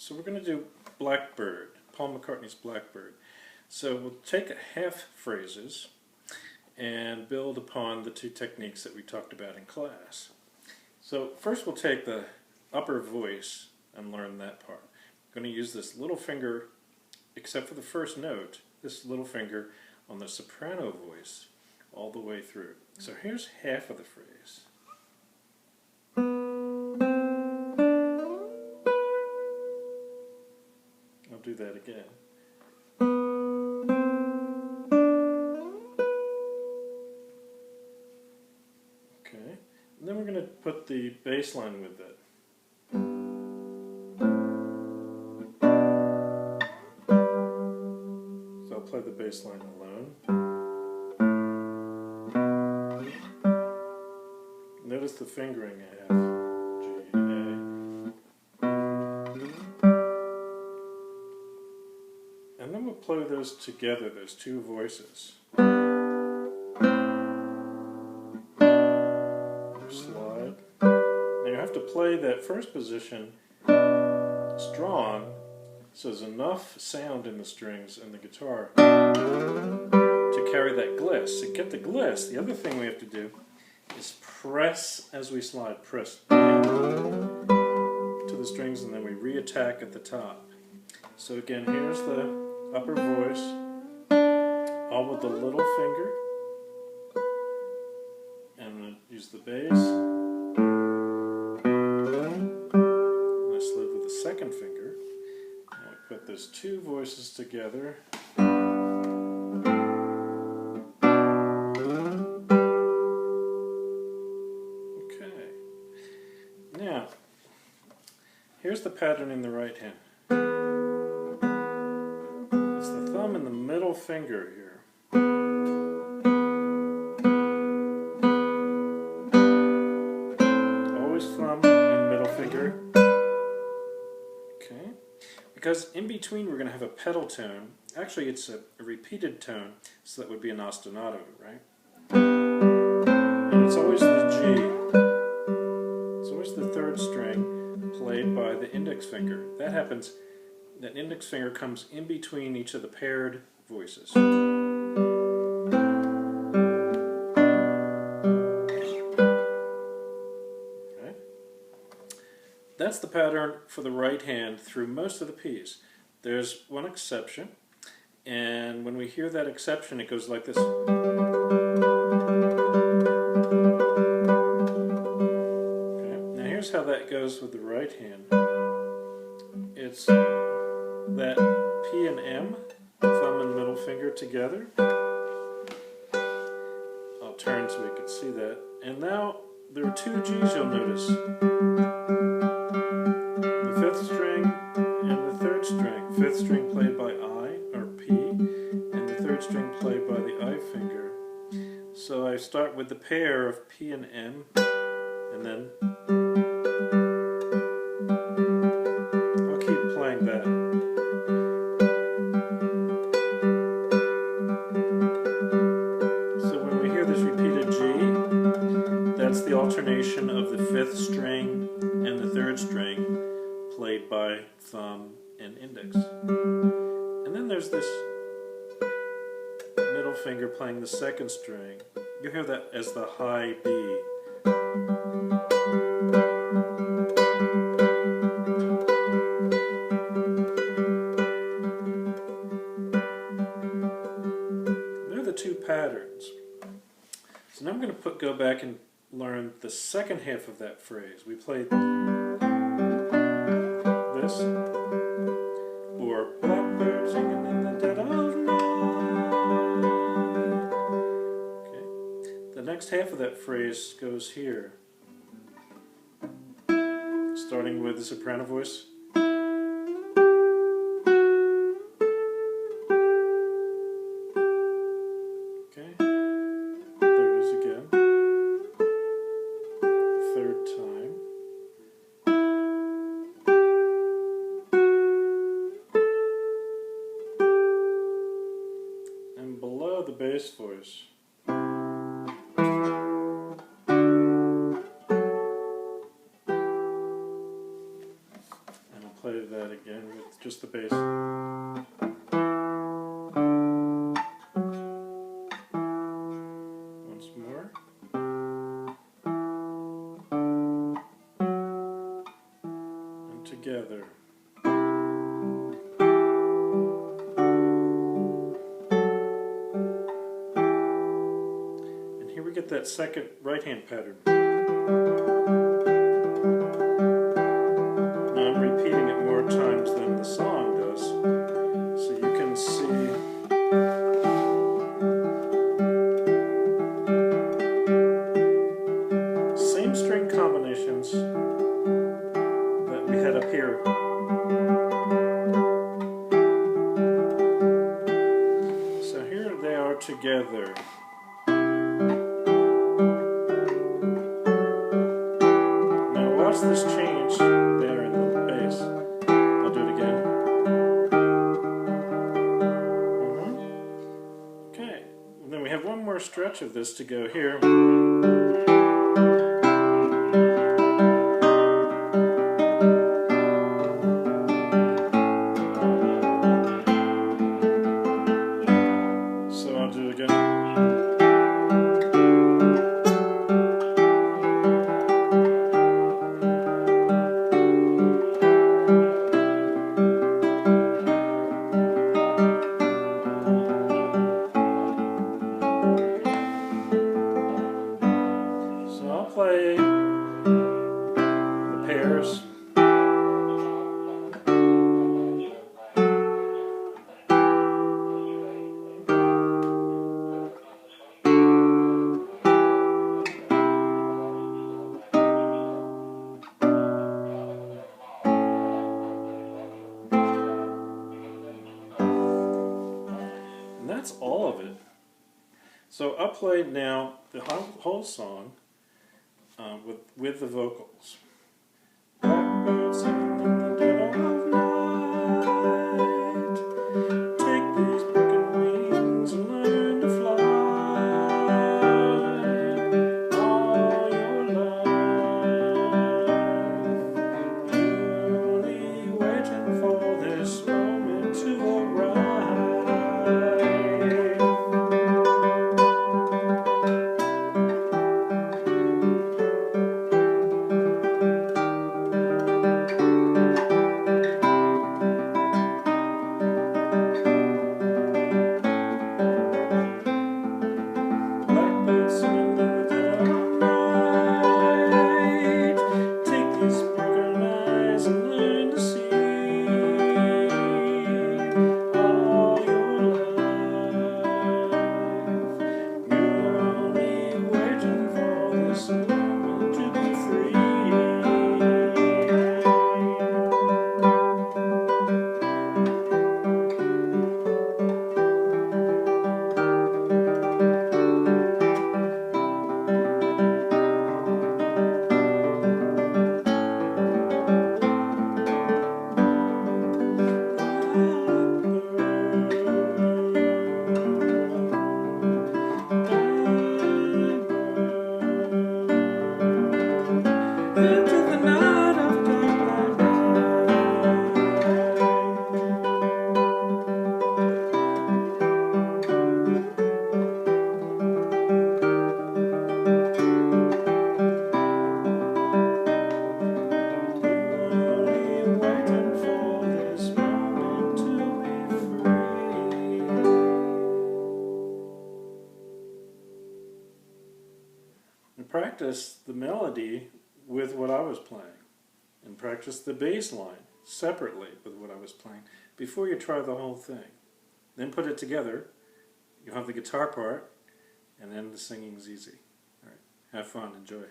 So we're going to do Blackbird, Paul McCartney's Blackbird. So we'll take half phrases and build upon the two techniques that we talked about in class. So first we'll take the upper voice and learn that part. I'm going to use this little finger, except for the first note, this little finger on the soprano voice all the way through. So here's half of the phrase. I'll do that again. Okay, and then we're going to put the bass line with it. So I'll play the bass line alone. Notice the fingering I have. G, A. And then we'll play those together, those two voices. Slide. Now you have to play that first position strong, so there's enough sound in the strings and the guitar to carry that gliss. To get the gliss, the other thing we have to do is press as we slide, press to the strings, and then we re-attack at the top. So again, here's the upper voice, all with the little finger, and then use the bass, and I slid with the second finger, and we put those two voices together. Now, here's the pattern in the right hand. It's the thumb and the middle finger here. Always thumb and middle finger. Okay. Because in between we're going to have a pedal tone. Actually, it's a repeated tone, so that would be an ostinato, right? And it's always the G. The third string played by the index finger. That happens, that index finger comes in between each of the paired voices. Okay. That's the pattern for the right hand through most of the piece. There's one exception, and when we hear that exception it goes like this. Here's how that goes with the right hand. It's that P and M, thumb and middle finger together. I'll turn so we can see that. And now there are two G's you'll notice. The fifth string and the third string. Fifth string played by I, or P, and the third string played by the I finger. So I start with the pair of P and M, and then that. So when we hear this repeated G, that's the alternation of the fifth string and the third string played by thumb and index. And then there's this middle finger playing the second string. You hear that as the high B. Two patterns. So now I'm going to go back and learn the second half of that phrase. We played this, or Blackbird singing in the dead of night. Okay. The next half of that phrase goes here, starting with the soprano voice. Below the bass voice. play that again with just the bass. Once more. And together. And here we get that second right hand pattern. I'm repeating it more times than the song does, so you can see same string combinations that we had up here. So here they are together. Now watch this change there in the bass. I'll do it again. Okay, and then we have one more stretch of this to go here. So I'll do it again. So I'll play the pairs. And that's all of it. So I'll play now the whole song with the vocals. Blackbird singing in the dead of night. Take these broken wings and learn to fly. All your life, only waiting for this moment to arrive. And practice the melody with what I was playing, and practice the bass line separately with what I was playing before you try the whole thing. Then put it together. You'll have the guitar part, and then the singing's easy. All right, have fun, enjoy.